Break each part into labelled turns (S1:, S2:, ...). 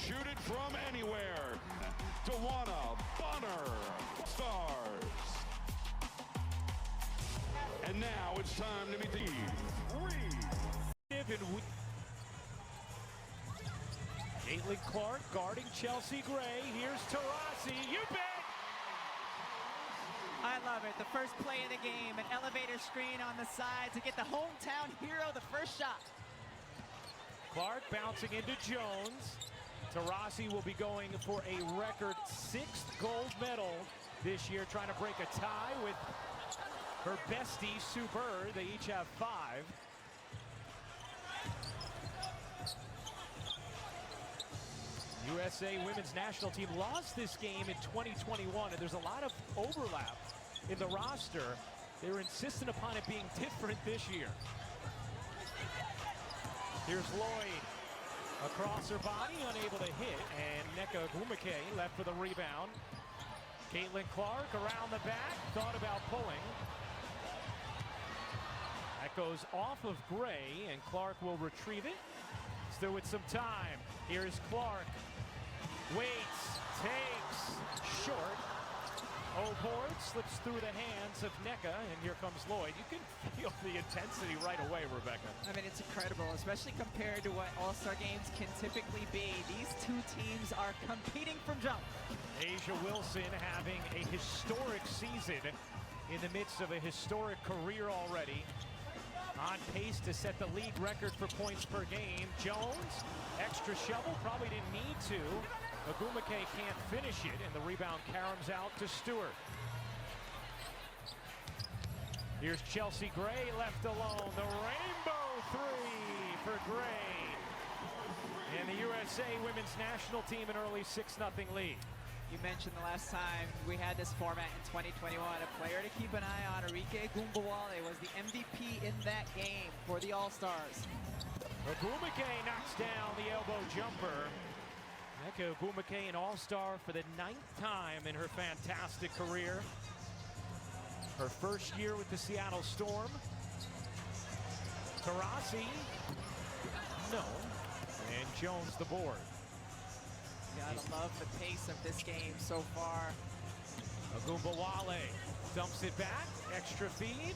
S1: shoot it from anywhere. Tawana Bonner stars. And now it's time to meet the Reese.
S2: Caitlin Clark guarding Chelsea Gray. Here's Taurasi. You bet!
S3: I love it. The first play of the game, an elevator screen on the side to get the hometown hero the first shot.
S2: Clark bouncing into Jones. Taurasi will be going for a record 6th gold medal this year, trying to break a tie with her bestie, Sue Bird. They each have 5. USA women's national team lost this game in 2021, and there's a lot of overlap in the roster. They were insistent upon it being different this year. Here's Lloyd across her body, unable to hit, and Nneka Ogwumike left for the rebound. Caitlin Clark around the back, thought about pulling. That goes off of Gray, and Clark will retrieve it. Still with some time. Here's Clark. Waits, takes, short. O'Board slips through the hands of Nneka, and here comes Lloyd. You can feel the intensity right away, Rebecca.
S3: I mean, it's incredible, especially compared to what All-Star games can typically be. These two teams are competing from jump.
S2: A'ja Wilson having a historic season in the midst of a historic career already. On pace to set the league record for points per game. Jones, extra shovel, probably didn't need to. Ogwumike can't finish it, and the rebound caroms out to Stewart. Here's Chelsea Gray left alone. The rainbow 3 for Gray. And the USA women's national team an early 6-0 lead.
S3: You mentioned the last time we had this format in 2021. A player to keep an eye on, Arike Ogunbowale, was the MVP in that game for the All-Stars.
S2: Ogwumike knocks down the elbow jumper. Nneka Ogwumike, an All-Star for the 9th time in her fantastic career. Her first year with the Seattle Storm. Taurasi, no. And Jones the board.
S3: Gotta love the pace of this game so far.
S2: Ogunbowale dumps it back, extra feed.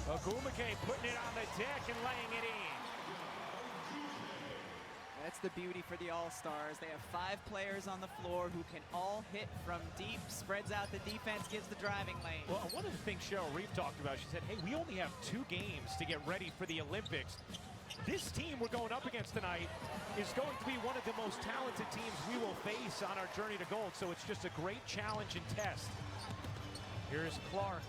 S2: Ogwumike putting it on the deck and laying it in.
S3: That's the beauty for the All-Stars. They have 5 players on the floor who can all hit from deep, spreads out the defense, gives the driving lane.
S2: Well, one of the things Cheryl Reeve talked about, she said, hey, we only have 2 games to get ready for the Olympics. This team we're going up against tonight is going to be one of the most talented teams we will face on our journey to gold, so it's just a great challenge and test. Here's Clark.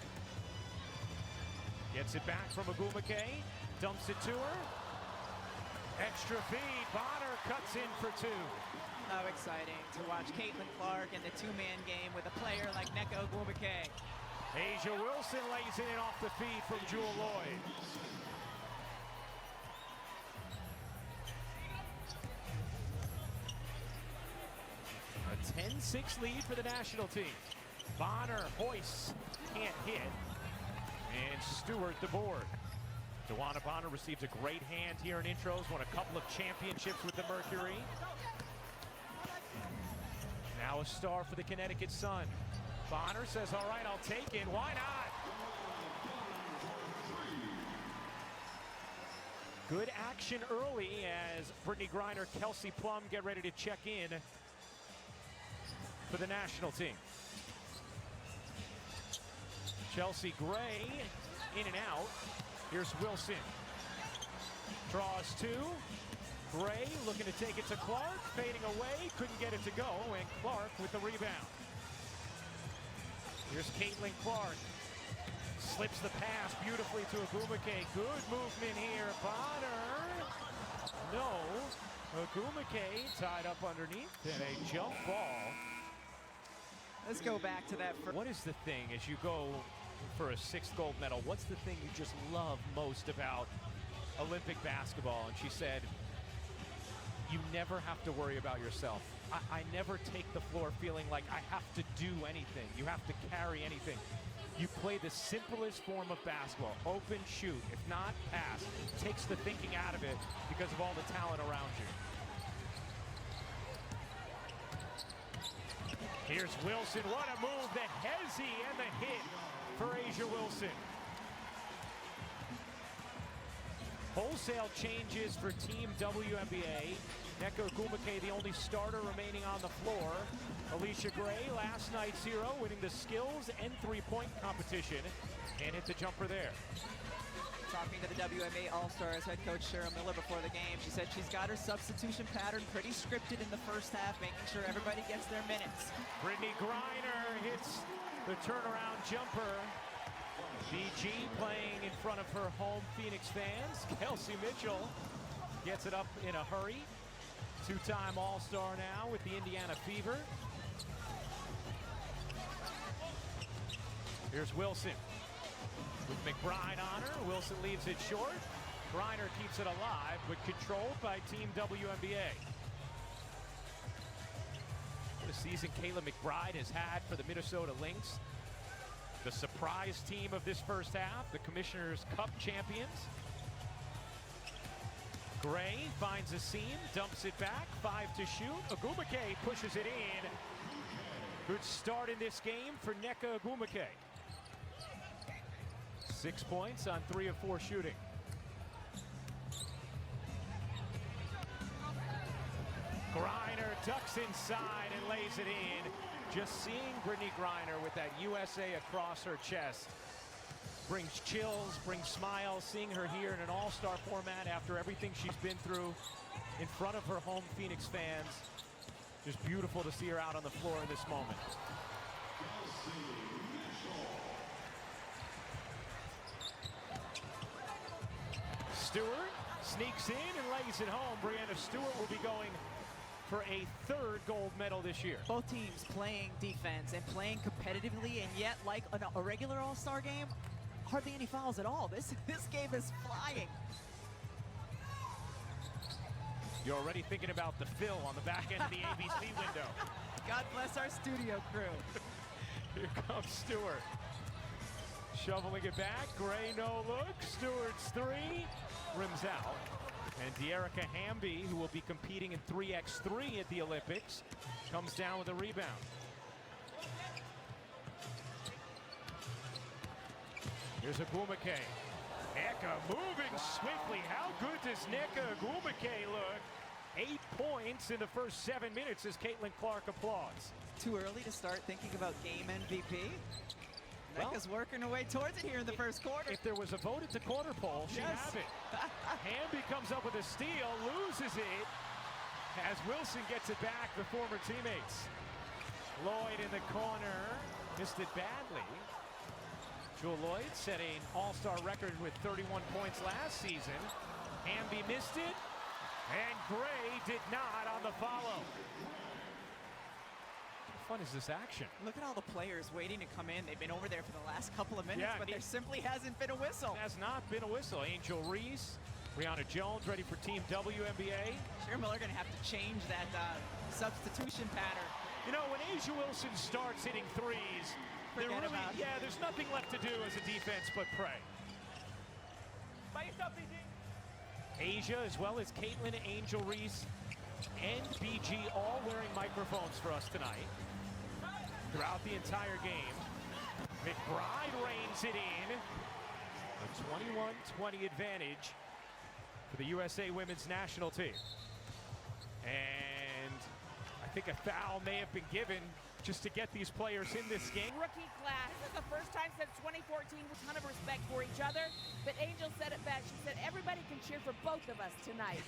S2: Gets it back from Ogwumike, dumps it to her. Extra feed, Bonner cuts in for 2.
S3: How exciting to watch Caitlin Clark in the 2-man game with a player like Nneka Ogwumike.
S2: A'ja Wilson lays it in off the feed from Jewel Lloyd. A 10-6 lead for the national team. Bonner hoists, can't hit. And Stewart the board. Tawana Bonner receives a great hand here in intros, won a couple of championships with the Mercury. Now a star for the Connecticut Sun. Bonner says, all right, I'll take it. Why not? Good action early as Brittany Griner, Kelsey Plum get ready to check in for the national team. Chelsea Gray in and out. Here's Wilson. Draws 2. Gray looking to take it to Clark. Fading away. Couldn't get it to go. And Clark with the rebound. Here's Caitlin Clark. Slips the pass beautifully to Ogwumike. Good movement here. Bonner. No. Ogwumike tied up underneath. And a jump ball.
S3: Let's go back to that.
S2: What is the thing as you go for a 6th gold medal? What's the thing you just love most about Olympic basketball? And she said, you never have to worry about yourself. I never take the floor feeling like I have to do anything. You have to carry anything. You play the simplest form of basketball. Open, shoot. If not, pass. Takes the thinking out of it because of all the talent around you. Here's Wilson. What a move. The hezzy and the hit for A'ja Wilson. Wholesale changes for Team WNBA. Nneka Ogwumike, the only starter remaining on the floor. Alicia Gray, last night's hero, winning the skills and three-point competition, and hit the jumper there.
S3: Talking to the WNBA All-Stars head coach Cheryl Miller before the game, she said she's got her substitution pattern pretty scripted in the first half, making sure everybody gets their minutes.
S2: Brittany Griner hits the turnaround jumper. BG playing in front of her home Phoenix fans. Kelsey Mitchell gets it up in a hurry. Two-time All-Star now with the Indiana Fever. Here's Wilson with McBride on her. Wilson leaves it short. Griner keeps it alive, but controlled by Team WNBA. What a season Kayla McBride has had for the Minnesota Lynx. The surprise team of this first half, the Commissioner's Cup champions. Gray finds a seam, dumps it back, 5 to shoot. Ogwumike pushes it in. Good start in this game for Nneka Ogwumike. 6 points on 3 of 4 shooting. Griner ducks inside and lays it in. Just seeing Brittany Griner with that USA across her chest brings chills, brings smiles. Seeing her here in an all-star format after everything she's been through in front of her home Phoenix fans. Just beautiful to see her out on the floor in this moment. Stewart sneaks in and lays it home. Breanna Stewart will be going for a 3rd gold medal this year.
S3: Both teams playing defense and playing competitively, and yet like a regular all-star game, hardly any fouls at all. This game is flying.
S2: You're already thinking about the fill on the back end of the ABC window.
S3: God bless our studio crew.
S2: Here comes Stewart. Shoveling it back. Gray no look. Stewart's 3. Rims out. And De'Erica Hamby, who will be competing in 3x3 at the Olympics, comes down with a rebound. Here's Ogwumike. Nneka moving swiftly. How good does Nneka Ogwumike look? 8 points in the first 7 minutes as Caitlin Clark applauds.
S3: Too early to start thinking about game MVP?
S2: Well,
S3: Nneka's working her way towards it here in the first quarter.
S2: If there was a vote at the quarter poll, she'd have it. Hamby comes up with a steal, loses it, as Wilson gets it back, the former teammates. Lloyd in the corner, missed it badly. Jewel Lloyd set an all-star record with 31 points last season. Hamby missed it, and Gray did not on the follow. What fun is this action?
S3: Look at all the players waiting to come in. They've been over there for the last couple of minutes, but there simply hasn't been a whistle.
S2: Has not been a whistle. Angel Reese, Brianna Jones ready for Team WNBA.
S3: Cheryl Miller going to have to change that substitution pattern.
S2: You know, when A'ja Wilson starts hitting threes, there's nothing left to do as a defense but pray. A'ja, as well as Caitlin, Angel Reese, and BG all wearing microphones for us tonight throughout the entire game. McBride reins it in. A 21-20 advantage for the USA women's national team. And I think a foul may have been given just to get these players in this game.
S4: Rookie class. This is the first time since 2014 with a ton of respect for each other. But Angel said it best. She said everybody can cheer for both of us tonight.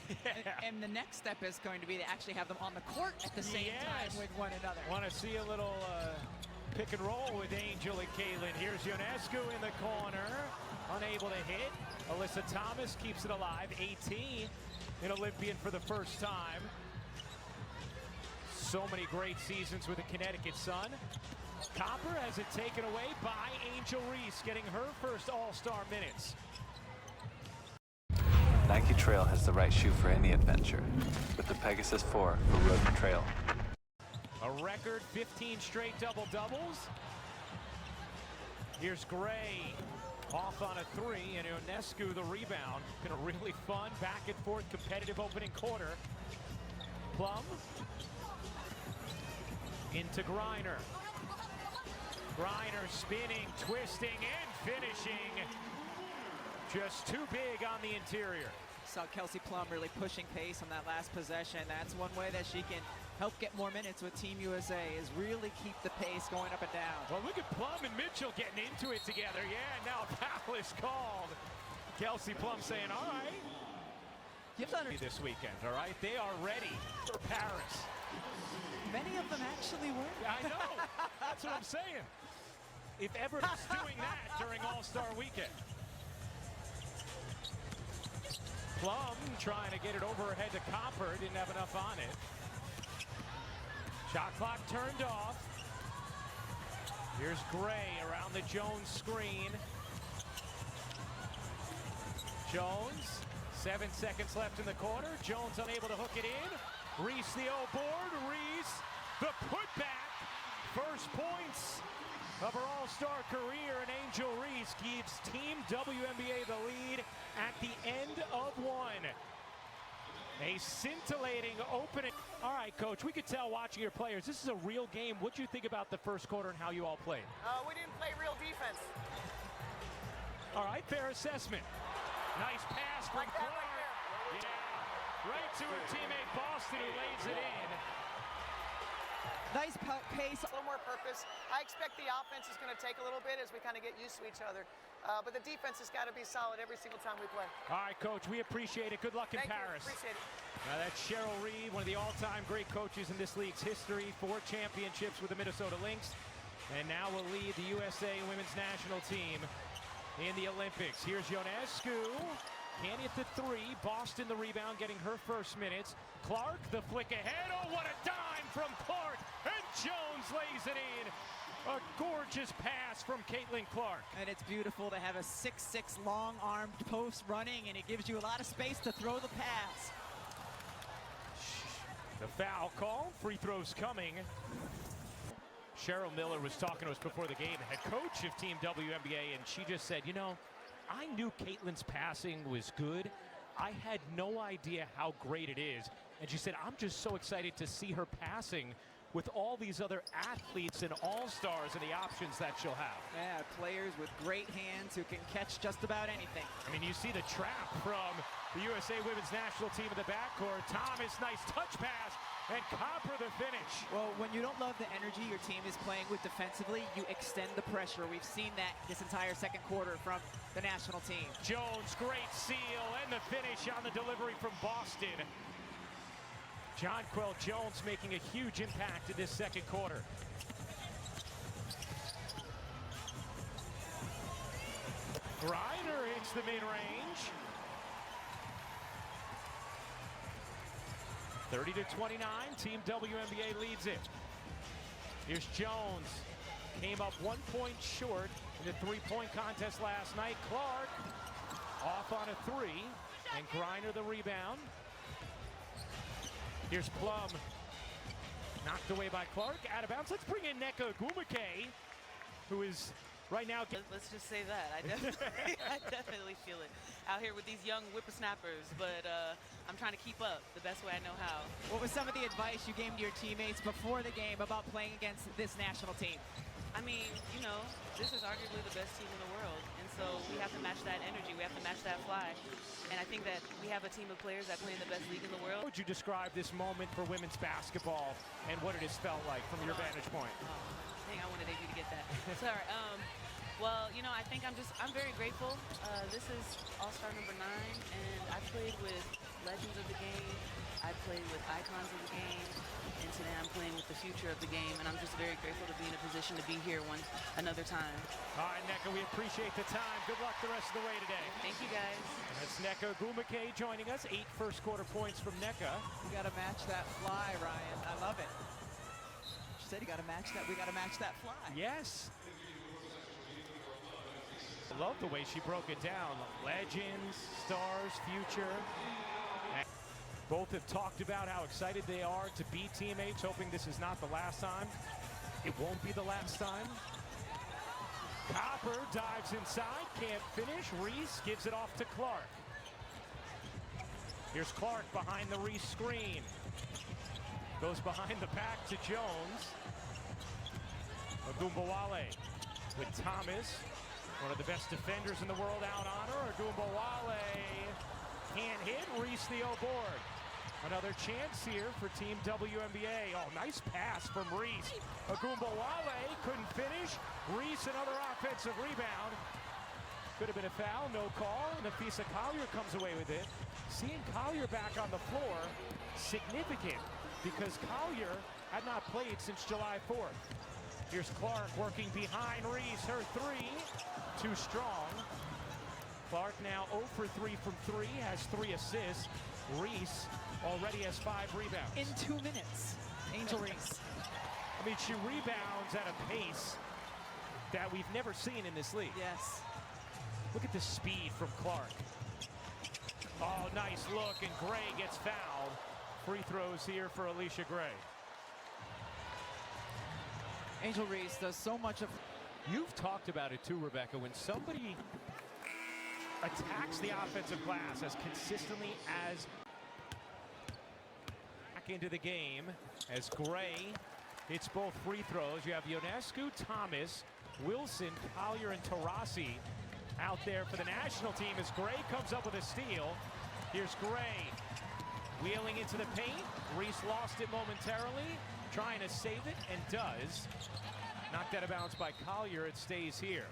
S3: And the next step is going to be to actually have them on the court at the same time with one another.
S2: Want to see a little pick and roll with Angel and Caitlin. Here's Ionescu in the corner. Unable to hit. Alyssa Thomas keeps it alive. 18, an Olympian for the first time. So many great seasons with the Connecticut Sun. Copper has it taken away by Angel Reese, getting her first all-star minutes.
S5: Nike Trail has the right shoe for any adventure, with the Pegasus 4 for road and trail.
S2: A record 15 straight double-doubles. Here's Gray off on a 3, and Ionescu the rebound. Been a really fun back-and-forth competitive opening quarter. Plum Into Griner. Griner spinning, twisting, and finishing. Just too big on the interior.
S3: Saw Kelsey Plum really pushing pace on that last possession. That's one way that she can help get more minutes with Team USA, is really keep the pace going up and down.
S2: Well, look at Plum and Mitchell getting into it together. Yeah, now a foul is called. Kelsey Plum saying, all right. This weekend, all right? They are ready for Paris.
S3: Many of them actually were.
S2: I know. That's what I'm saying. If ever doing that during All-Star Weekend. Plum trying to get it over her head to Copper. Didn't have enough on it. Shot clock turned off. Here's Gray around the Jones screen. Jones, 7 seconds left in the quarter. Jones unable to hook it in. Reese the O-board. Reese, the putback. First points of her All-Star career, and Angel Reese gives Team WNBA the lead at the end of one. A scintillating opening. All right, Coach, we could tell watching your players, this is a real game. What do you think about the first quarter and how you all played?
S6: We didn't play real defense.
S2: All right, fair assessment. Nice pass from Clark.
S6: Right there.
S2: Yeah, right to her teammate Boston, who lays it in.
S3: Nice pace.
S6: A little more purpose. I expect the offense is going to take a little bit as we kind of get used to each other. But the defense has got to be solid every single time we play.
S2: All right, Coach, we appreciate it. Good luck in
S6: Thank
S2: Paris.
S6: You. Appreciate it.
S2: Now that's Cheryl Reed, one of the all-time great coaches in this league's history. 4 championships with the Minnesota Lynx. And now will lead the USA women's national team in the Olympics. Here's Ionescu. Can't hit the 3. Boston the rebound, getting her first minutes. Clark, the flick ahead. Oh, what a dime from Clark. And Jones lays it in. A gorgeous pass from Caitlin Clark.
S3: And it's beautiful to have a 6'6" long-armed post running, and it gives you a lot of space to throw the pass.
S2: The foul call. Free throws coming. Cheryl Miller was talking to us before the game, the head coach of Team WNBA, and she just said, you know, I knew Caitlin's passing was good. I had no idea how great it is. And she said, I'm just so excited to see her passing with all these other athletes and all-stars and the options that she'll have.
S3: Yeah, players with great hands who can catch just about anything.
S2: I mean, you see the trap from the USA women's national team in the backcourt. Thomas, nice touch pass, and Copper the finish.
S3: Well, when you don't love the energy your team is playing with defensively, you extend the pressure. We've seen that this entire second quarter from the national team.
S2: Jones, great seal, and the finish on the delivery from Boston. Jonquel Jones making a huge impact in this second quarter. Griner hits the mid-range. 30-29, Team WNBA leads it. Here's Jones. Came up 1 point short in the three-point contest last night. Clark off on a 3, and Griner the rebound. Here's Plum. Knocked away by Clark. Out of bounds. Let's bring in Nneka Ogwumike, who is right now.
S7: Let's just say that. I definitely feel it out here with these young whippersnappers, but I'm trying to keep up the best way I know how.
S3: What was some of the advice you gave to your teammates before the game about playing against this national team?
S7: I mean, you know, this is arguably the best team in the world, and so we have to match that energy. We have to match that fly. And I think that we have a team of players that play in the best league in the world.
S2: How would you describe this moment for women's basketball and what it has felt like from your vantage point?
S7: Dang, I wanted you to get that. Sorry. Well, you know, I think I'm very grateful. This is All-Star number 9, and I played with legends of the game. I played with icons of the game, and today I'm playing with the future of the game, and I'm just very grateful to be in a position to be here another time.
S2: All right, Nneka, we appreciate the time. Good luck the rest of the way today.
S7: Thank you, guys.
S2: That's Nneka Ogwumike joining us. 8 first quarter points from Nneka.
S3: You got to match that fly, Ryan. I love it. She said you got to match that. We got to match that fly.
S2: Yes. I love the way she broke it down. Legends, stars, future. Both have talked about how excited they are to be teammates, hoping this is not the last time. It won't be the last time. Copper dives inside, can't finish. Reese gives it off to Clark. Here's Clark behind the Reese screen. Goes behind the back to Jones. Ogunbowale with Thomas, one of the best defenders in the world, out on her. Ogunbowale can't hit. Reese the O-board. Another chance here for Team WNBA. Oh, nice pass from Reese. Ogunbowale couldn't finish. Reese, another offensive rebound. Could have been a foul, no call. Napisa Collier comes away with it. Seeing Collier back on the floor, significant, because Collier had not played since July 4th. Here's Clark working behind Reese. Her three, too strong. Clark now 0 for 3 from 3, has 3 assists. Reese already has 5 rebounds.
S3: In 2 minutes, Angel Reese.
S2: I mean, she rebounds at a pace that we've never seen in this league.
S3: Yes.
S2: Look at the speed from Clark. Oh, nice look, and Gray gets fouled. Free throws here for Alicia Gray.
S3: Angel Reese does so much of...
S2: You've talked about it too, Rebecca. When somebody attacks the offensive glass as consistently as... Back into the game as Gray hits both free throws. You have Ionescu, Thomas, Wilson, Collier, and Taurasi out there for the national team as Gray comes up with a steal. Here's Gray wheeling into the paint. Reese lost it momentarily, trying to save it, and does. Knocked out of bounds by Collier. It stays here.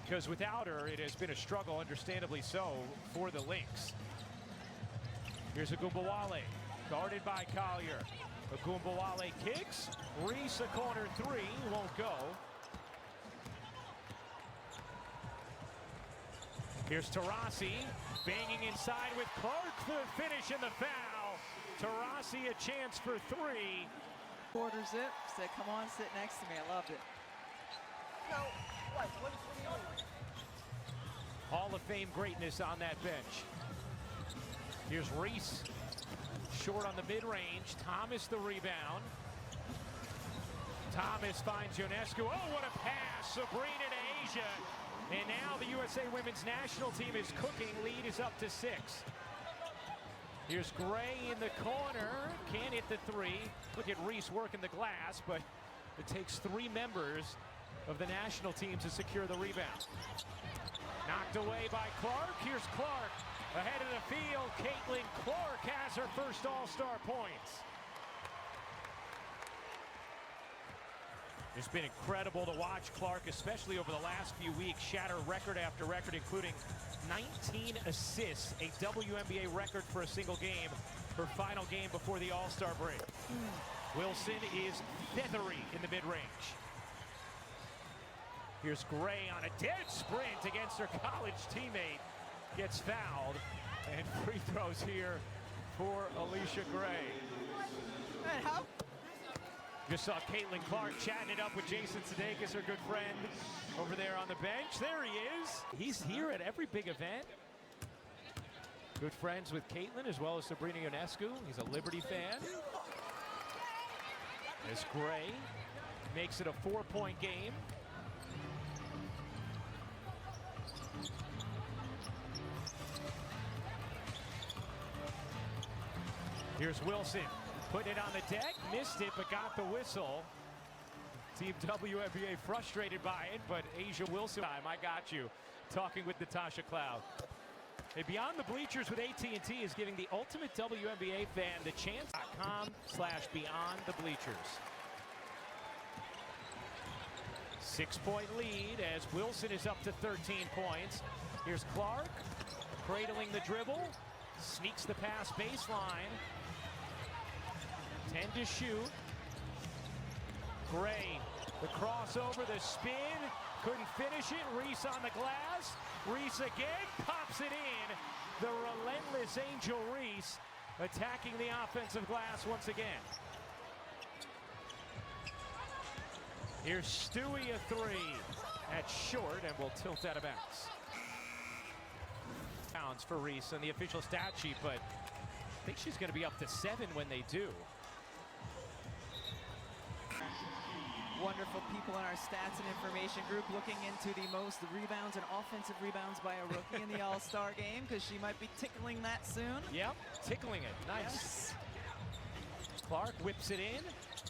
S2: Because without her, it has been a struggle, understandably so, for the Lynx. Here's Ogunbowale, guarded by Collier. Ogunbowale kicks. Reese, a corner three, won't go. Here's Taurasi, banging inside with Clark for the finish and the foul. Taurasi, a chance for 3.
S3: Orders it, said, come on, sit next to me. I loved it.
S2: Hall of Fame greatness on that bench. Here's Reese, short on the mid-range. Thomas the rebound. Thomas finds Ionescu. Oh, what a pass. Sabrina to Asia. And now the USA Women's National Team is cooking. Lead is up to 6. Here's Gray in the corner. Can't hit the 3. Look at Reese working the glass, but it takes 3 members of the national team to secure the rebound. Knocked away by Clark. Here's Clark ahead of the field. Caitlin Clark has her first All-Star points. It's been incredible to watch Clark, especially over the last few weeks, shatter record after record, including 19 assists, a WNBA record for a single game, her final game before the All-Star break. Wilson is feathery in the mid-range. Here's Gray on a dead sprint against her college teammate. Gets fouled, and free throws here for Alicia Gray.
S3: Man, how?
S2: Just saw Caitlin Clark chatting it up with Jason Sudeikis, her good friend, over there on the bench. There he is. He's here at every big event. Good friends with Caitlin as well as Sabrina Ionescu. He's a Liberty fan. As Gray makes it a 4-point game. Here's Wilson, putting it on the deck, missed it, but got the whistle. Team WNBA frustrated by it, but Asia Wilson, I got you, talking with Natasha Cloud. Hey, Beyond the Bleachers with AT&T is giving the ultimate WNBA fan the chance.com/Beyond the Bleachers. 6-point lead as Wilson is up to 13 points. Here's Clark, cradling the dribble, sneaks the pass baseline. 10 to shoot. Gray, the crossover, the spin, couldn't finish it. Reese on the glass. Reese again, pops it in. The relentless Angel Reese attacking the offensive glass once again. Here's Stewie, a 3. That's short and will tilt out of bounds. Pounds for Reese on the official stat sheet, but I think she's going to be up to 7 when they do.
S3: Wonderful people in our stats and information group looking into the most rebounds and offensive rebounds by a rookie in the All-Star game, because she might be tickling that soon.
S2: Yep, tickling it. Nice.
S3: Yes.
S2: Clark whips it in.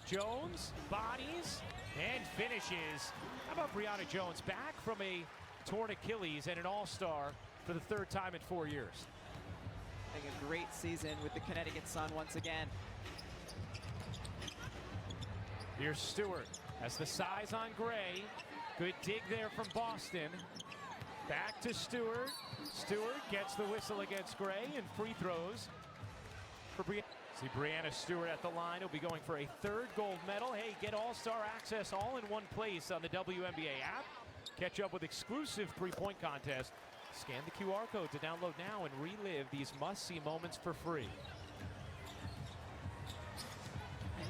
S2: Jones bodies and finishes. How about Brianna Jones, back from a torn Achilles and an all-star for the third time in 4 years.
S3: Having a great season with the Connecticut Sun once again.
S2: Here's Stewart, has the size on Gray. Good dig there from Boston. Back to Stewart. Stewart gets the whistle against Gray and free throws for Brianna. See Brianna Stewart at the line. He'll be going for a third gold medal. Hey, get all-star access all in one place on the WNBA app. Catch up with exclusive three-point contests. Scan the QR code to download now and relive these must-see moments for free.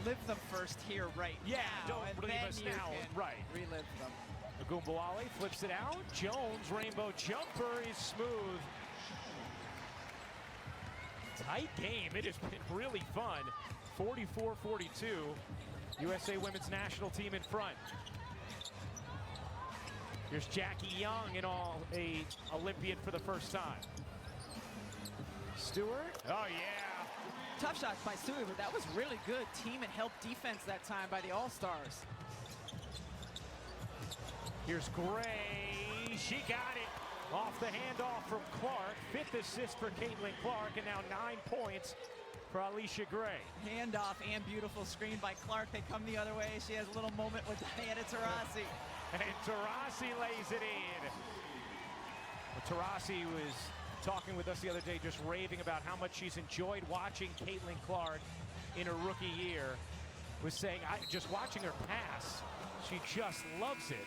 S3: Live them first here right
S2: Yeah,
S3: now.
S2: don't
S3: and
S2: relive
S3: then
S2: us
S3: you
S2: now.
S3: can
S2: Right.
S3: relive them.
S2: Agumbawale flips it out. Jones, rainbow jumper is smooth. Tight game. It has been really fun. 44-42. USA Women's National Team in front. Here's Jackie Young, in all a Olympian for the first time. Stewart. Oh, yeah.
S3: Tough shot by Stewart, but that was really good team and help defense that time by the All-Stars.
S2: Here's Gray. She got it off the handoff from Clark. 5th assist for Caitlin Clark, and now 9 points for Alicia Gray.
S3: Handoff and beautiful screen by Clark. They come the other way. She has a little moment with Diana Taurasi.
S2: And Taurasi lays it in. Well, Taurasi was talking with us the other day, just raving about how much she's enjoyed watching Caitlin Clark in her rookie year. Was saying, just watching her pass, she just loves it.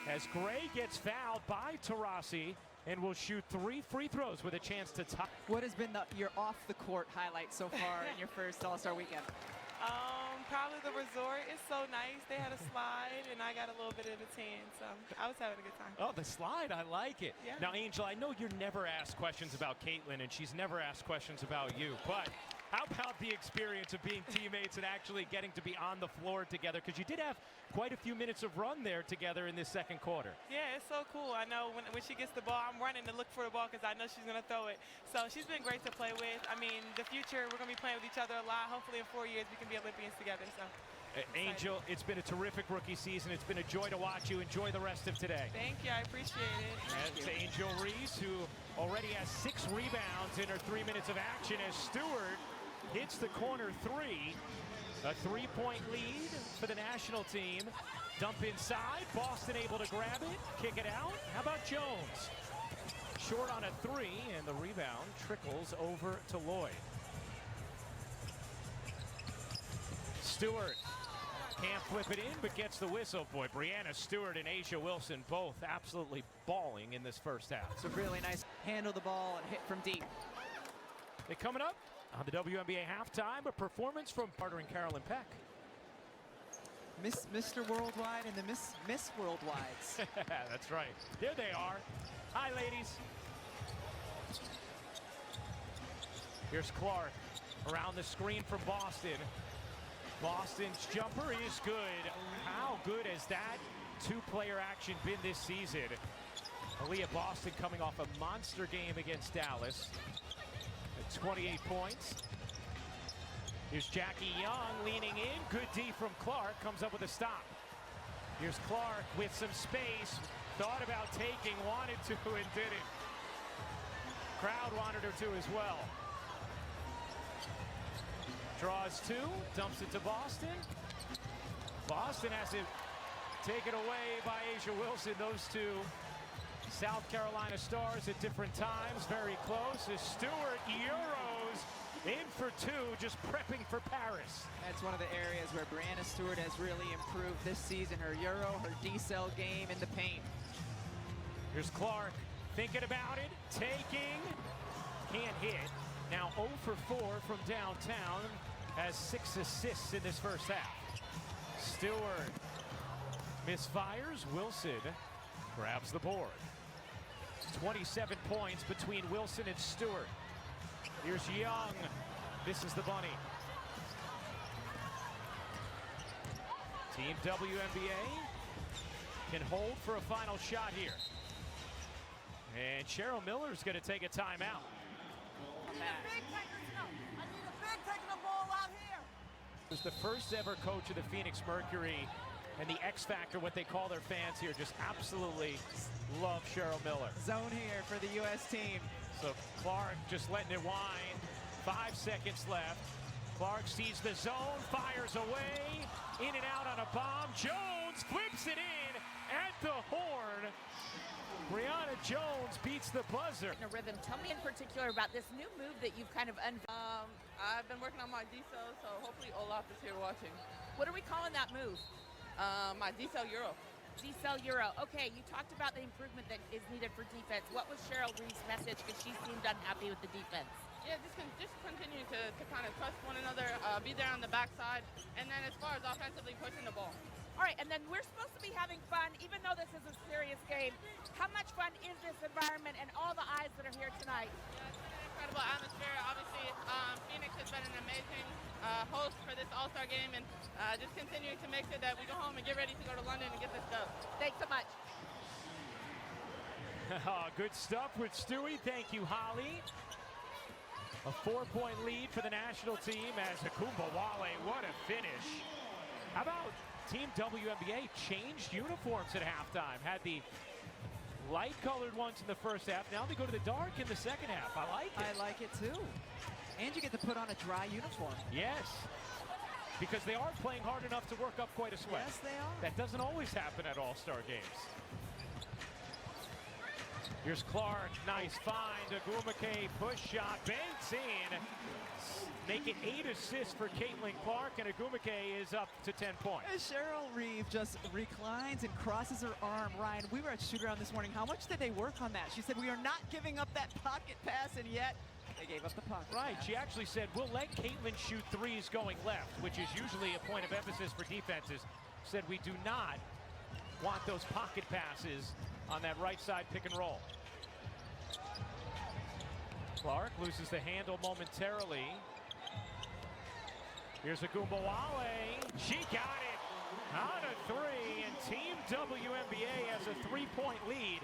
S2: As Gray gets fouled by Taurasi and will shoot 3 free throws with a chance to tie.
S3: What has been your off-the-court highlight so far in your first All-Star weekend?
S8: Probably the resort is so nice. They had a slide, and I got a little bit of a tan, so I was having a good time.
S2: Oh, the slide, I like it.
S8: Yeah.
S2: Now, Angel, I know you're never asked questions about Caitlin, and she's never asked questions about you, but how about the experience of being teammates and actually getting to be on the floor together? Because you did have quite a few minutes of run there together in this second quarter.
S8: Yeah, it's so cool. I know when she gets the ball, I'm running to look for the ball because I know she's going to throw it. So she's been great to play with. I mean, the future, we're going to be playing with each other a lot. Hopefully in 4 years we can be Olympians together. So,
S2: Angel, it's been a terrific rookie season. It's been a joy to watch you. Enjoy the rest of today.
S8: Thank you. I appreciate it.
S2: That's Angel Reese, who already has 6 rebounds in her 3 minutes of action as Stewart hits the corner 3. A 3-point lead for the national team. Dump inside. Boston able to grab it, kick it out. How about Jones? Short on a 3, and the rebound trickles over to Lloyd. Stewart can't flip it in, but gets the whistle. Boy, Brianna Stewart and A'ja Wilson both absolutely balling in this first half.
S3: It's a really nice handle the ball and hit from deep.
S2: They're coming up on the WNBA halftime, a performance from Carter and Carolyn Peck.
S3: Mr. Worldwide and the Miss Worldwides.
S2: That's right. There they are. Hi, ladies. Here's Clark around the screen from Boston. Boston's jumper is good. How good has that 2-player action been this season? Aaliyah Boston coming off a monster game against Dallas. At 28 points. Here's Jackie Young leaning in. Good D from Clark. Comes up with a stop. Here's Clark with some space. Thought about taking, wanted to, and didn't. Crowd wanted her to as well. Draws 2, dumps it to Boston. Boston has it taken away by A'ja Wilson. Those two South Carolina stars at different times. Very close as Stewart Euros in for 2, just prepping for Paris.
S3: That's one of the areas where Brianna Stewart has really improved this season. Her Euro, her D-cell game in the paint.
S2: Here's Clark thinking about it, taking, can't hit. Now 0 for 4 from downtown, has 6 assists in this first half. Stewart misfires. Wilson grabs the board. 27 points between Wilson and Stewart. Here's Young. This is the bunny. Team WNBA can hold for a final shot here. And Cheryl Miller's going to take a timeout. the first ever coach of the Phoenix Mercury, and the X Factor, what they call their fans here, just absolutely love Cheryl Miller.
S3: Zone here for the U.S. team.
S2: So Clark just letting it wind. 5 seconds left. Clark sees the zone, fires away, in and out on a bomb. Jones flips it in at the horn. Brianna Jones beats the buzzer.
S4: In a rhythm. Tell me in particular about this new move that you've kind of
S9: I've been working on my decel, so hopefully Olaf is here watching.
S4: What are we calling that move?
S9: My decel Euro.
S4: Decel Euro. Okay, you talked about the improvement that is needed for defense. What was Cheryl Reese's message? Because she seemed unhappy with the defense.
S9: Yeah, just continue to kind of trust one another, be there on the backside, and then as far as offensively pushing the ball.
S4: All right, and then we're supposed to be having fun, even though this is a serious game. How much fun is this environment and all the eyes that are here tonight?
S9: Yeah, it's been an incredible atmosphere. Obviously, Phoenix has been an amazing host for this All-Star game, and just continuing to make sure that we go home and get ready to go to London and get this done.
S4: Thanks so much.
S2: Good stuff with Stewie. Thank you, Holly. A 4-point lead for the national team as Akumbawale, what a finish. How about Team WNBA changed uniforms at halftime? Had the light-colored ones in the first half. Now they go to the dark in the second half. I like it.
S3: I like it too. And you get to put on a dry uniform.
S2: Yes, because they are playing hard enough to work up quite a sweat.
S3: Yes, they are.
S2: That doesn't always happen at All-Star games. Here's Clark, nice find. Agumake push shot, banks in. Make it 8 assists for Caitlin Clark, and Agumake is up to 10 points.
S3: And Cheryl Reeve just reclines and crosses her arm. Ryan, we were at shoot-around this morning. How much did they work on that? She said, we are not giving up that pocket pass, and yet they gave up the pocket
S2: Right,
S3: pass.
S2: she actually said, we'll let Caitlin shoot threes going left, which is usually a point of emphasis for defenses. Said we do not want those pocket passes on that right side pick and roll. Clark loses the handle momentarily. Here's Akumbawale. She got it on a three, and Team WNBA has a 3-point lead.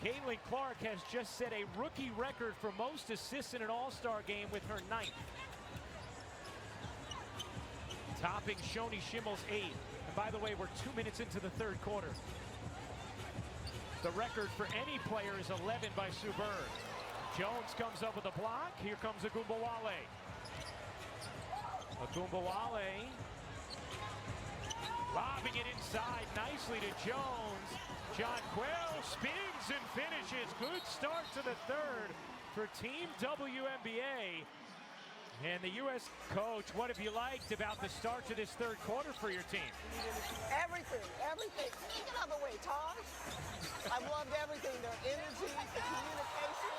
S2: Caitlin Clark has just set a rookie record for most assists in an All-Star game with her 9th. Topping Shoni Schimmel's 8. And by the way, we're 2 minutes into the third quarter. The record for any player is 11 by Sue Bird. Jones comes up with a block. Here comes Akumbawale. Akumbawale lobbing it inside nicely to Jones. John Quell spins and finishes. Good start to the third for Team WNBA. And the U.S. coach, what have you liked about the start to this third quarter for your team?
S6: Everything. Get out of the way, Taj. I've loved everything. Their energy, the communication,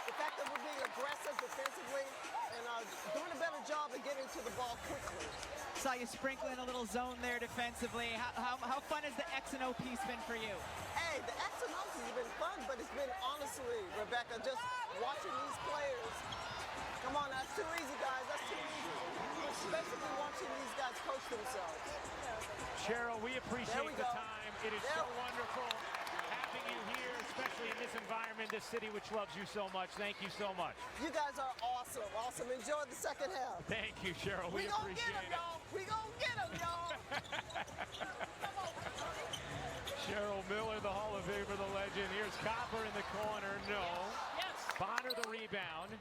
S6: the fact that we're being aggressive defensively, and doing a better job of getting to the ball quickly.
S3: Saw you sprinkling a little zone there defensively. How fun has the X and O piece been for you?
S6: Hey, the X and O's has been fun, but it's been, honestly, Rebecca, just watching these players. Come on, that's too easy, guys. That's too easy. It's basically watching these guys coach themselves.
S2: Cheryl, we appreciate the time. It is so wonderful having you here, especially in this environment, this city which loves you so much. Thank you so much.
S6: You guys are awesome. Awesome. Enjoy the second half.
S2: Thank you, Cheryl. We appreciate it.
S6: We gonna get them, y'all.
S2: Cheryl Miller, the Hall of Famer, the legend. Here's Copper in the corner. No.
S4: Yes.
S2: Bonner the rebound.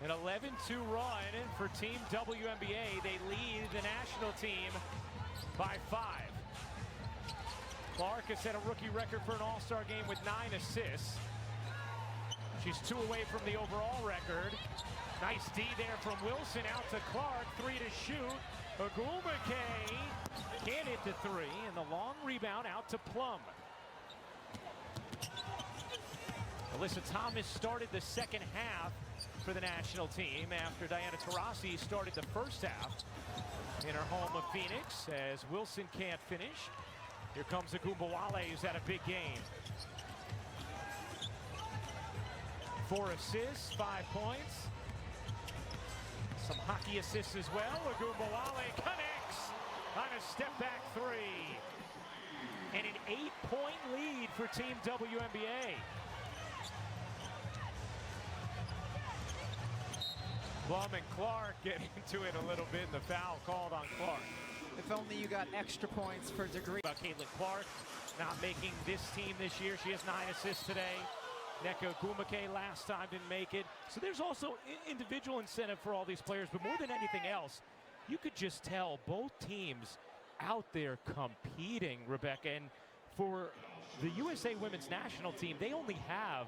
S2: An 11-2 run for Team WNBA. They lead the national team by 5. Clark has set a rookie record for an All-Star game with 9 assists. She's 2 away from the overall record. Nice D there from Wilson out to Clark. 3 to shoot. Agumake can't hit the 3, and the long rebound out to Plum. Alyssa Thomas started the second half for the national team after Diana Taurasi started the first half in her home of Phoenix, as Wilson can't finish. Here comes Akumbawale, who's had a big game. 4 assists, 5 points. Some hockey assists as well. Akumbawale connects on a step-back 3. And an 8-point lead for Team WNBA. Plum and Clark get into it a little bit, and the foul called on Clark.
S3: If only you got extra points for degree.
S2: About Caitlin Clark not making this team this year. She has 9 assists today. Nneka Ogwumike last time didn't make it. So there's also individual incentive for all these players, but more than anything else, you could just tell both teams out there competing, Rebecca. And for the USA Women's National Team, they only have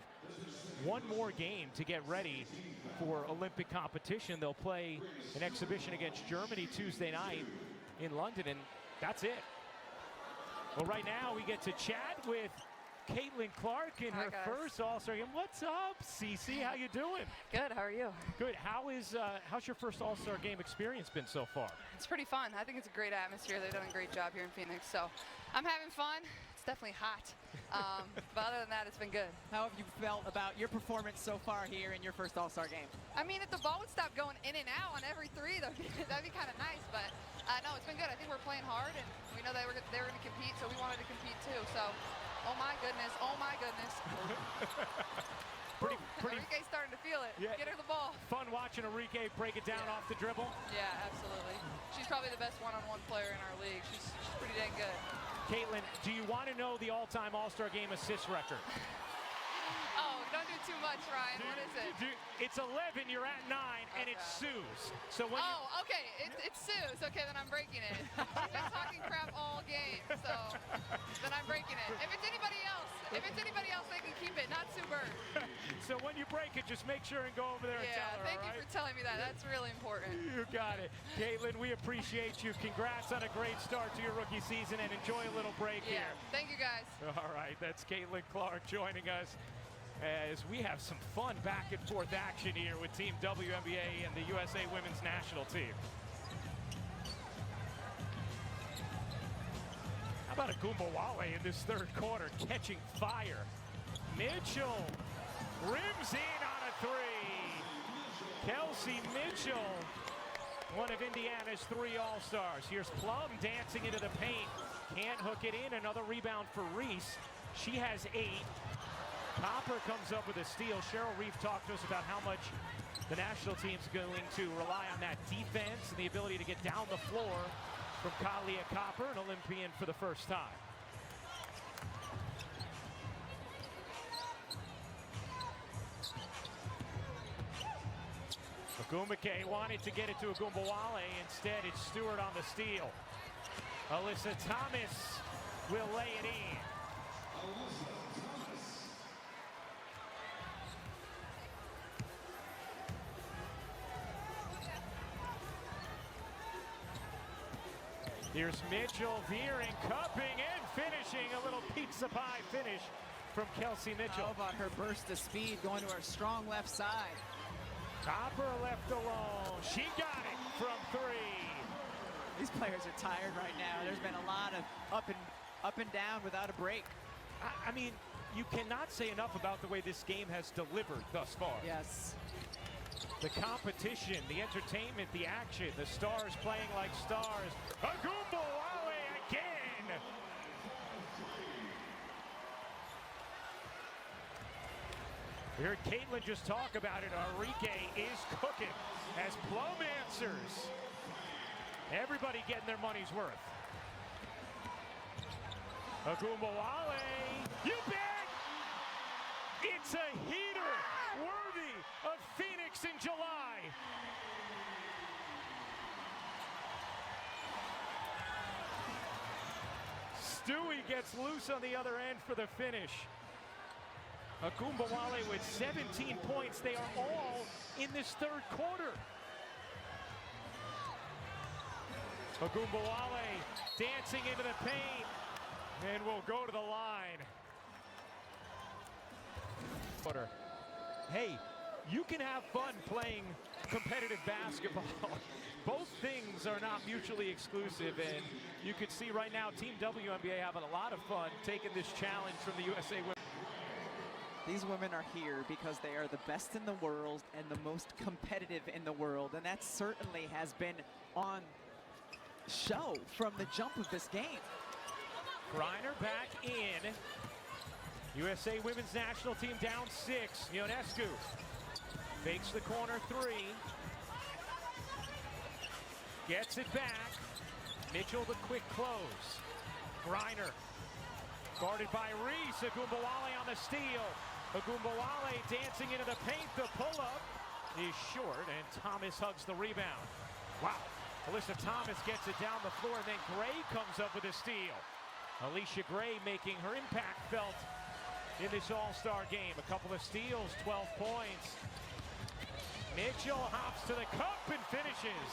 S2: one more game to get ready for Olympic competition. They'll play an exhibition against Germany Tuesday night in London, and that's it. Well, right now we get to chat with Caitlin Clark in her first All-Star game. What's up, Cece? How you doing?
S10: Good. How are you?
S2: Good. How's your first All-Star game experience been so far?
S10: It's pretty fun. I think it's a great atmosphere. They've done a great job here in Phoenix, so I'm having fun. It's definitely hot, but other than that, it's been good.
S3: How have you felt about your performance so far here in your first All-Star game?
S10: I mean, if the ball would stop going in and out on every three, that'd be kind of nice. But no, it's been good. I think we're playing hard, and we know they were going to compete, so we wanted to compete too. So, oh my goodness, oh my goodness. Enrique's starting to feel it. Yeah. Get her the ball.
S2: Fun watching Enrique break it down off the dribble.
S10: Yeah, absolutely. She's probably the best one-on-one player in our league. She's pretty dang good.
S2: Caitlin, do you want to know the all-time All-Star game assist record?
S10: Oh, don't do too much, Ryan. What is it?
S2: It's 11, you're at 9, and it's Sue's. So when
S10: okay, it's Sue's. Okay, then I'm breaking it. She's been talking crap all game, so then I'm breaking it. If it's anybody else, they can keep it, not Sue Bird.
S2: So when you break it, just make sure and go over there and tell her,
S10: thank you for telling me that. That's really important.
S2: You got it. Caitlin, we appreciate you. Congrats on a great start to your rookie season, and enjoy a little break here.
S10: Thank you, guys.
S2: All right, that's Caitlin Clark joining us as we have some fun back and forth action here with Team WNBA and the USA Women's National Team. How about Ogwumike in this third quarter catching fire? Mitchell rims in on a three. Kelsey Mitchell, one of Indiana's 3 All-Stars. Here's Plum dancing into the paint. Can't hook it in. Another rebound for Reese. She has 8. Copper comes up with a steal. Cheryl Reeve talked to us about how much the national team's going to rely on that defense and the ability to get down the floor from Kalia Copper, an Olympian for the first time. Ogwumike wanted to get it to Ogwumike. Instead, it's Stewart on the steal. Alyssa Thomas will lay it in. Here's Mitchell veering, cupping, and finishing. A little pizza pie finish from Kelsey Mitchell.
S3: How about her burst of speed going to her strong left side?
S2: Copper left alone. She got it from 3.
S3: These players are tired right now. There's been a lot of up and down without a break.
S2: I mean, you cannot say enough about the way this game has delivered thus far.
S3: Yes.
S2: The competition, the entertainment, the action, the stars playing like stars. Ogwumike again! We heard Caitlin just talk about it. Enrique is cooking as Plum answers. Everybody getting their money's worth. Ogwumike, you bet! It's a heater worthy of Phoenix in July. Stewie gets loose on the other end for the finish. Ogwumike with 17 points. They are all in this third quarter. Ogwumike dancing into the paint and will go to the line. Hey, you can have fun playing competitive basketball. Both things are not mutually exclusive, and you can see right now Team WNBA having a lot of fun taking this challenge from the USA Women.
S3: These women are here because they are the best in the world and the most competitive in the world, and that certainly has been on show from the jump of this game.
S2: Griner back in. USA Women's National Team down 6. Ionescu fakes the corner 3. Gets it back. Mitchell the quick close. Griner guarded by Reese. Agumbawale on the steal. Agumbawale dancing into the paint. The pull-up is short, and Thomas hugs the rebound. Wow. Alyssa Thomas gets it down the floor, and then Gray comes up with a steal. Alicia Gray making her impact felt in this All-Star game. A couple of steals, 12 points. Mitchell hops to the cup and finishes.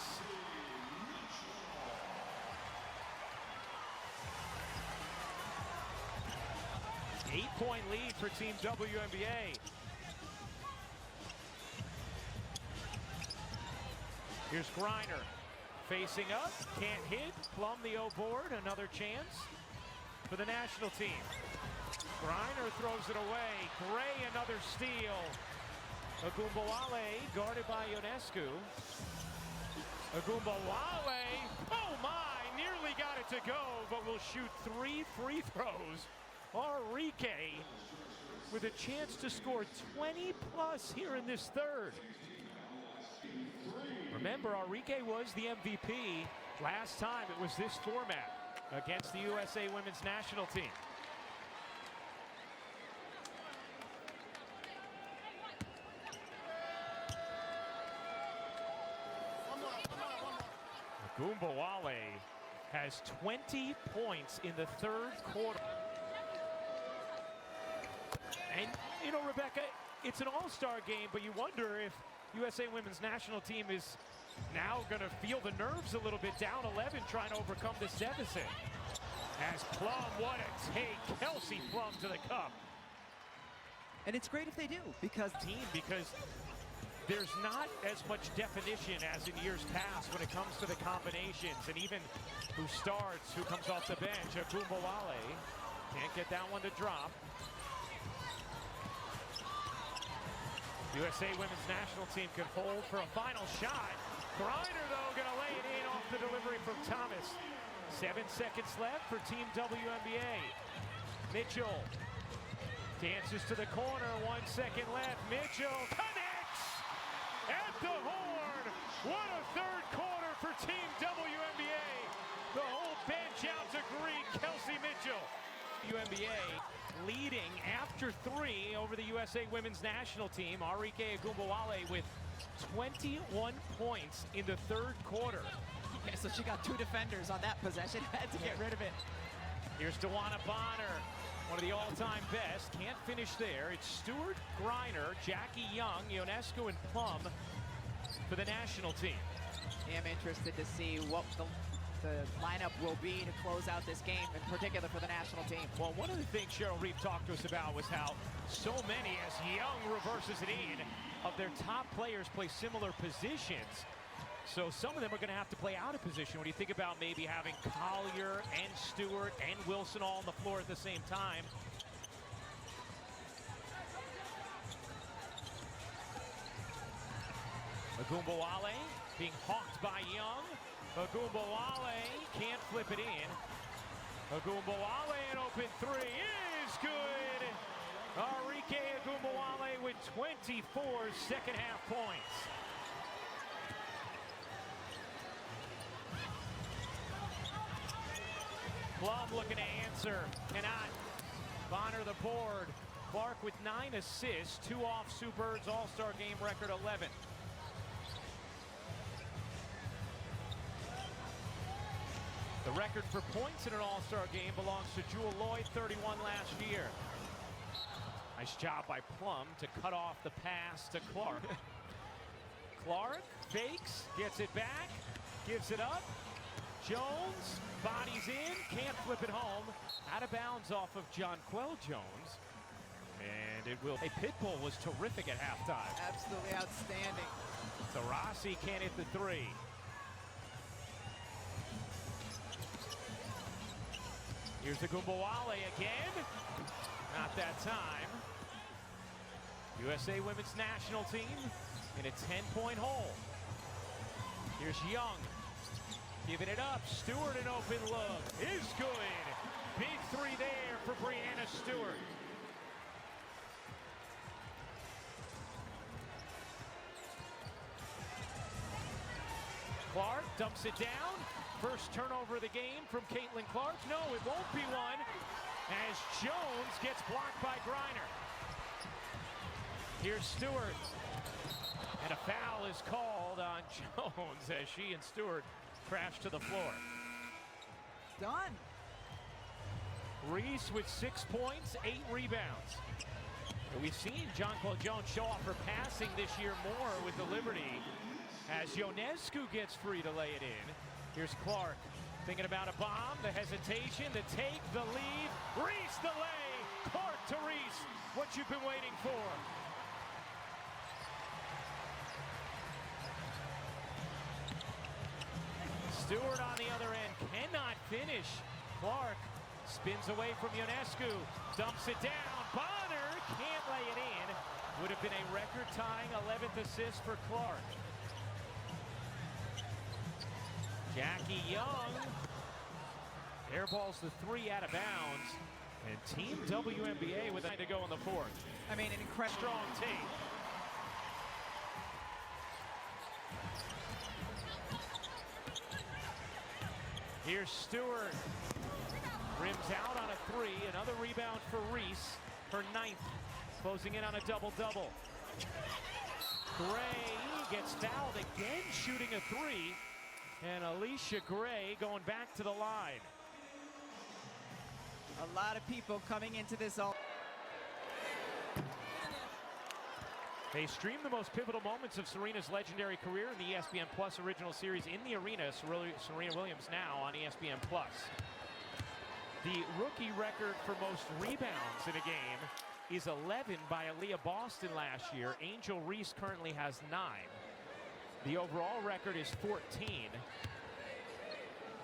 S2: Eight-point lead for Team WNBA. Here's Griner. Facing up, can't hit. Plum the O board, another chance for the national team. Griner throws it away. Gray another steal. Agumbawale guarded by Ionescu. Agumbawale, oh my, nearly got it to go, but will shoot 3 free throws. Enrique with a chance to score 20 plus here in this third. Remember, Enrique was the MVP last time it was this format against the USA Women's National Team. Agumbawale has 20 points in the third quarter. And, you know, Rebecca, it's an all-star game, but you wonder if USA Women's National Team is now going to feel the nerves a little bit, down 11, trying to overcome this deficit. As Plum, what a take. Kelsey Plum to the cup.
S3: And it's great if they do, because
S2: there's not as much definition as in years past when it comes to the combinations and even who starts, who comes off the bench. Agumbawale can't get that one to drop. USA Women's National Team can hold for a final shot. Griner, though, going to lay it in off the delivery from Thomas. 7 seconds left for Team WNBA. Mitchell dances to the corner. 1 second left. Mitchell connects at the horn. What a third quarter for Team WNBA. The whole bench out to greet Kelsey Mitchell. WNBA leading after 3 over the USA Women's National Team. Enrique Agumbawale with 21 points in the third quarter.
S3: Yeah, so she got 2 defenders on that possession. Had to get rid of it.
S2: Here's DeWanna Bonner, one of the all-time best. Can't finish there. It's Stewart, Griner, Jackie Young, Ionescu, and Plum for the national team.
S3: I'm interested to see what the lineup will be to close out this game, in particular for the national team.
S2: Well, one of the things Cheryl Reeve talked to us about was how so many, as Young reverses it in, of their top players play similar positions. So some of them are going to have to play out of position. When you think about maybe having Collier and Stewart and Wilson all on the floor at the same time. Agumbawale being hawked by Young. Agumbawale can't flip it in. Agumbawale, an open 3 is good. Enrique Agumbawale with 24 second half points. Plum looking to answer, cannot. Bonner the board. Clark with 9 assists, 2 off Sue Bird's All-Star game record 11. The record for points in an All-Star game belongs to Jewel Lloyd, 31 last year. Nice job by Plum to cut off the pass to Clark. Clark fakes, gets it back, gives it up. Jones, bodies in, can't flip it home. Out of bounds off of Jonquel Jones. And it will. A Pitbull was terrific at halftime.
S3: Absolutely outstanding.
S2: So Rossi can't hit the 3. Here's Agumbawale again. Not that time. USA Women's National Team in a 10-point hole. Here's Young. Giving it up. Stewart, an open look. Is good. Big 3 there for Breanna Stewart. Clark dumps it down. First turnover of the game from Caitlin Clark. No, it won't be one, as Jones gets blocked by Griner. Here's Stewart. And a foul is called on Jones as she and Stewart crash to the floor.
S3: Done.
S2: Reese with 6 points, 8 rebounds. We've seen Jonquel Jones show off her passing this year more with the Liberty as Ionescu gets free to lay it in. Here's Clark thinking about a bomb, the hesitation, the take, the lead. Reese the lay. Clark to Reese. What you've been waiting for. Stewart on the other end cannot finish. Clark spins away from Ionescu, dumps it down. Bonner can't lay it in. Would have been a record-tying 11th assist for Clark. Jackie Young airballs the 3 out of bounds. And Team WNBA with 9 to go in the fourth.
S3: I mean, an incredible
S2: strong take. Here's Stewart. Rims out on a 3. Another rebound for Reese. Her 9th. Closing in on a double-double. Gray gets fouled again, shooting a 3. And Alicia Gray going back to the line.
S3: A lot of people coming into this all.
S2: They stream the most pivotal moments of Serena's legendary career in the ESPN Plus original series In the Arena. Serena Williams now on ESPN Plus. The rookie record for most rebounds in a game is 11 by Aaliyah Boston last year. Angel Reese currently has 9. The overall record is 14.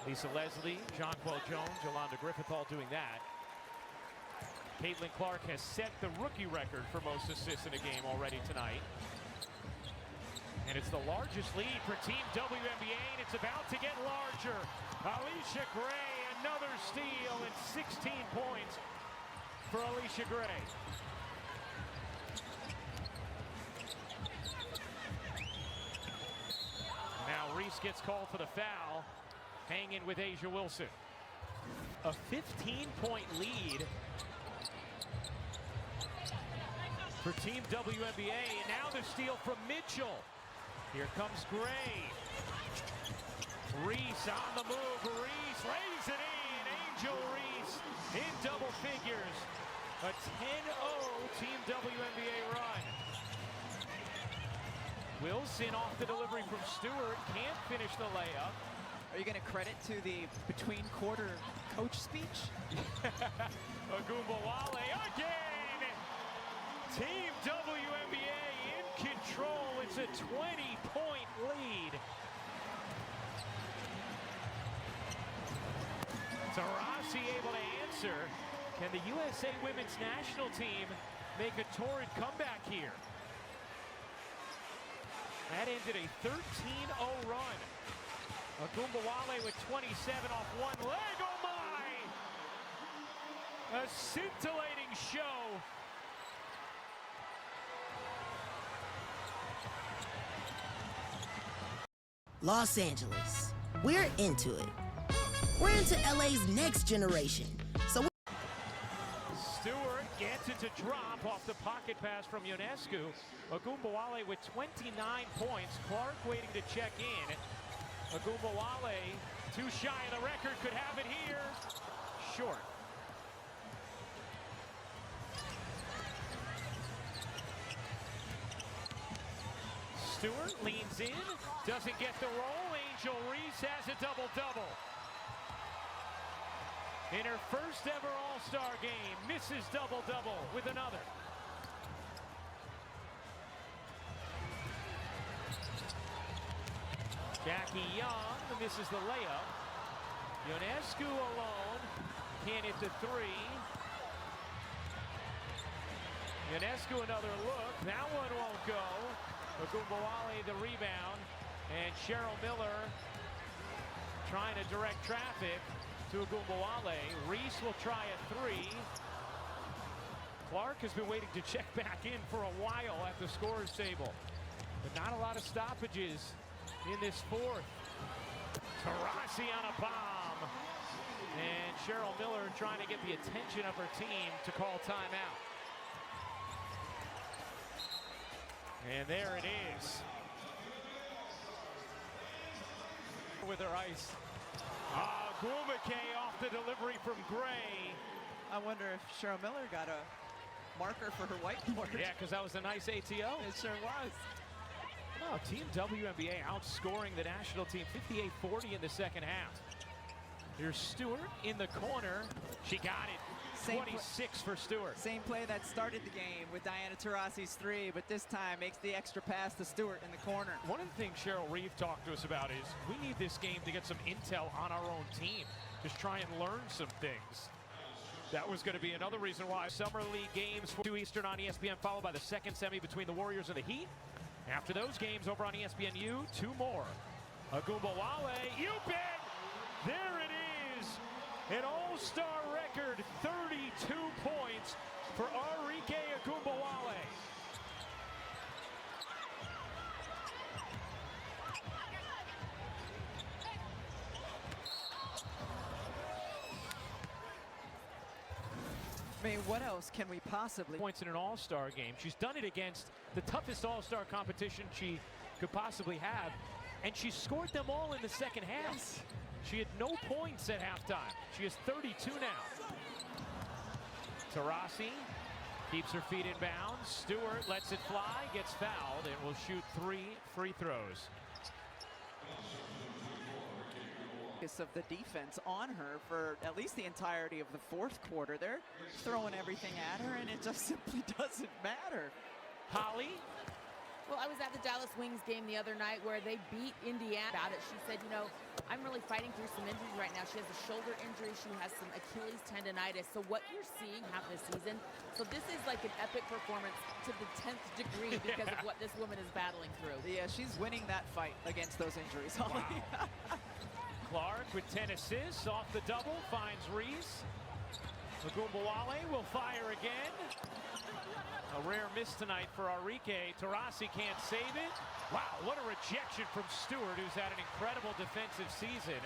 S2: Lisa Leslie, Jonquel Jones, Yolanda Griffith all doing that. Caitlin Clark has set the rookie record for most assists in a game already tonight. And it's the largest lead for Team WNBA, and it's about to get larger. Alicia Gray, another steal, and 16 points for Alicia Gray. Now Reese gets called for the foul, hanging with Asia Wilson. A 15-point lead for Team WNBA, and now the steal from Mitchell. Here comes Gray. Reese on the move. Reese lays it in. Angel Reese in double figures. A 10-0 Team WNBA run. Wilson off the delivery from Stewart. Can't finish the layup.
S3: Are you going to credit to the between quarter coach speech?
S2: Agumbawale again. Team WNBA in control. It's a 20-point lead. Taurasi able to answer. Can the USA women's national team make a torrid comeback here? That ended a 13-0 run. Agumbawale with 27 off one leg. Oh my! A scintillating show.
S11: Los Angeles. We're into it. We're into LA's next generation. So
S2: Stewart gets it to drop off the pocket pass from Ionescu. Agumbawale with 29 points. Clark waiting to check in. Agumbawale too shy of the record, could have it here. Short. Stewart leans in, doesn't get the roll. Angel Reese has a double-double. In her first ever All-Star game, misses double-double with another. Jackie Young misses the layup. Ionescu alone, can't hit the 3. Ionescu another look, that one won't go. Agumbawale the rebound, and Cheryl Miller trying to direct traffic to Agumbawale. Reese will try a 3. Clark has been waiting to check back in for a while at the scorer's table, but not a lot of stoppages in this fourth. Taurasi on a bomb. And Cheryl Miller trying to get the attention of her team to call timeout. And there it is. With her ice. Gumake off the delivery from Gray.
S3: I wonder if Cheryl Miller got a marker for her whiteboard.
S2: Yeah, because that was a nice ATO.
S3: It sure was.
S2: Oh, Team WNBA outscoring the national team 58-40 in the second half. Here's Stewart in the corner. She got it. 26 for Stewart.
S3: Same play that started the game with Diana Taurasi's three, but this time makes the extra pass to Stewart in the corner.
S2: One of the things Cheryl Reeve talked to us about is we need this game to get some intel on our own team. Just try and learn some things. That was going to be another reason why Summer League games 2 Eastern on ESPN, followed by the second semi between the Warriors and the Heat. After those games over on ESPNU, 2 more. Agumbawale, you bet! There it is! An all-star record, 32 points for Arike Agumbawale.
S3: I mean, what else can we possibly...
S2: Points in an all-star game. She's done it against the toughest all-star competition she could possibly have, and she scored them all in the second half.
S3: Yes.
S2: She had no points at halftime. She has 32 now. Taurasi keeps her feet in bounds. Stewart lets it fly, gets fouled, and will shoot 3 free throws.
S3: Of the defense on her for at least the entirety of the fourth quarter. They're throwing everything at her, and it just simply doesn't matter.
S2: Holly?
S4: Well, I was at the Dallas Wings game the other night where they beat Indiana. About it, she said, you know, I'm really fighting through some injuries right now. She has a shoulder injury. She has some Achilles tendonitis. So what you're seeing half the season, so this is like an epic performance to the 10th degree because of what this woman is battling through.
S3: Yeah, she's winning that fight against those injuries, Holly.
S2: Wow. Clark with 10 assists off the double, finds Reese. Agumbawale will fire again. A rare miss tonight for Arike. Taurasi can't save it. Wow, what a rejection from Stewart, who's had an incredible defensive season.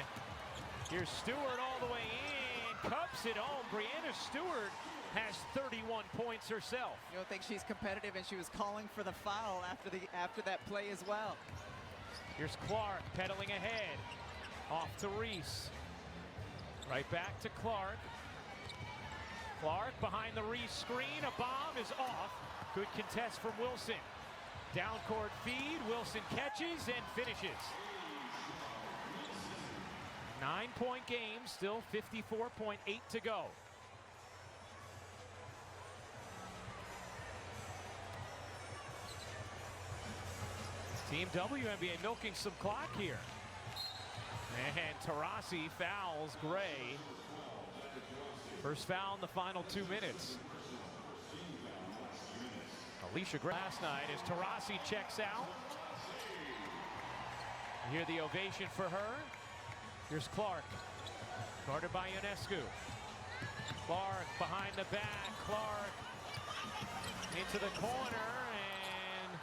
S2: Here's Stewart all the way in, cups it home. Breanna Stewart has 31 points herself.
S3: You don't think she's competitive, and she was calling for the foul after that play as well.
S2: Here's Clark pedaling ahead. Off to Reese. Right back to Clark. Clark behind the Reese screen. A bomb is off. Good contest from Wilson. Down court feed. Wilson catches and finishes. 9-point game. Still 54.8 to go. Team WNBA milking some clock here. And Taurasi fouls Gray. First foul in the final 2 minutes. Alicia Gray last night as Taurasi checks out. You hear the ovation for her. Here's Clark, guarded by Ionescu. Clark behind the back. Clark into the corner, and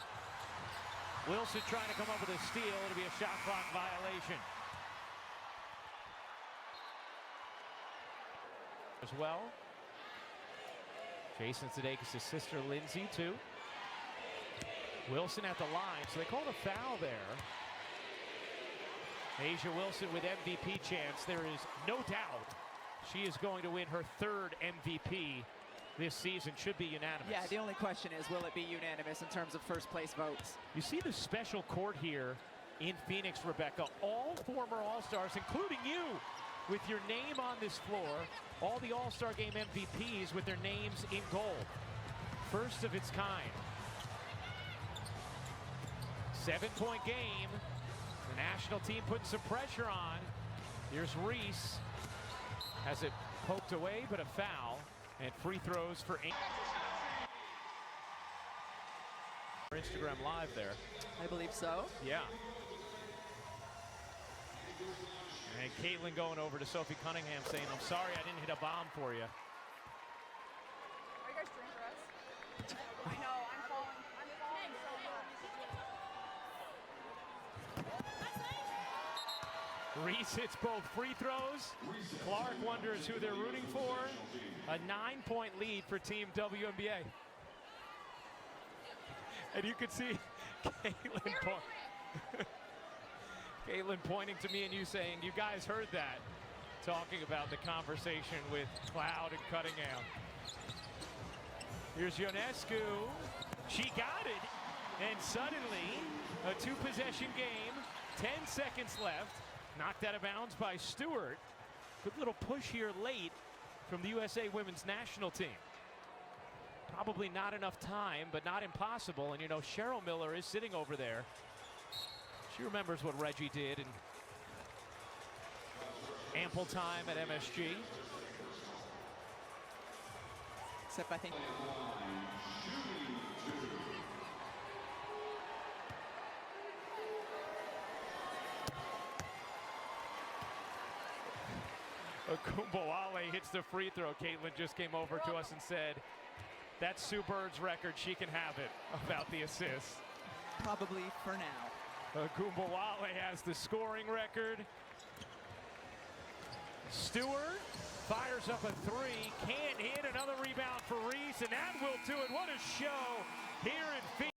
S2: Wilson trying to come up with a steal. It'll be a shot clock violation. As well. Jason Sudeikis' sister Lindsay too. Wilson at the line, so they called a foul there. Asia Wilson with MVP chance. There is no doubt she is going to win her 3rd MVP this season. Should be unanimous.
S3: Yeah, the only question is, will it be unanimous in terms of first place votes?
S2: You see the special court here in Phoenix, Rebecca. All former All-Stars, including you, with your name on this floor. All the All-Star Game MVPs with their names in gold. First of its kind. 7-point game. The national team putting some pressure on. Here's Reese. Has it poked away, but a foul. And free throws for Instagram Live there.
S3: I believe so.
S2: Yeah. And Caitlin going over to Sophie Cunningham saying, I'm sorry I didn't hit a bomb for you.
S10: Are you guys cheering for us? I know, I'm falling so much.
S2: Reese hits both free throws. Clark wonders who they're rooting for. A 9-point lead for Team WNBA. And you could see Caitlin pointing to me and you saying, you guys heard that. Talking about the conversation with Cloud and Cunningham. Here's Ionescu. She got it. And suddenly, a 2-possession game. 10 seconds left. Knocked out of bounds by Stewart. Good little push here late from the USA Women's National Team. Probably not enough time, but not impossible. And you know, Cheryl Miller is sitting over there. She remembers what Reggie did and ample time at MSG.
S3: Except I think
S2: Okumbawale hits the free throw. Caitlin just came over to us and said, that's Sue Bird's record. She can have it about the assists.
S3: probably for now.
S2: Okumbawale has the scoring record. Stewart fires up a 3. Can't hit. Another rebound for Reese, and that will do it. What a show here in Phoenix.